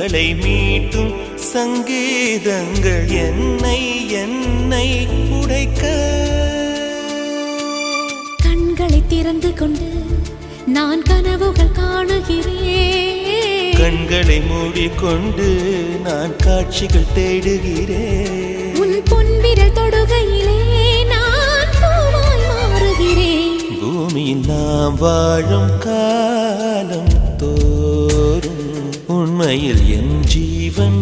இவளை மீட்டும் சங்கீதங்கள் என்னை என்னை உடைக்க. கண்களை திறந்து கொண்டு நான் கனவுகள் காணுகிறேன். கண்களை மூடிக்கொண்டு நான் காட்சிகள் தேடுகிறேன். உன் பொன்விரல் தொடுகையிலே நான் பூவாய் மாறுகிறேன். பூமியில் நாம் வாழும் காலம் தோறும் உண்மையில் என் ஜீவன்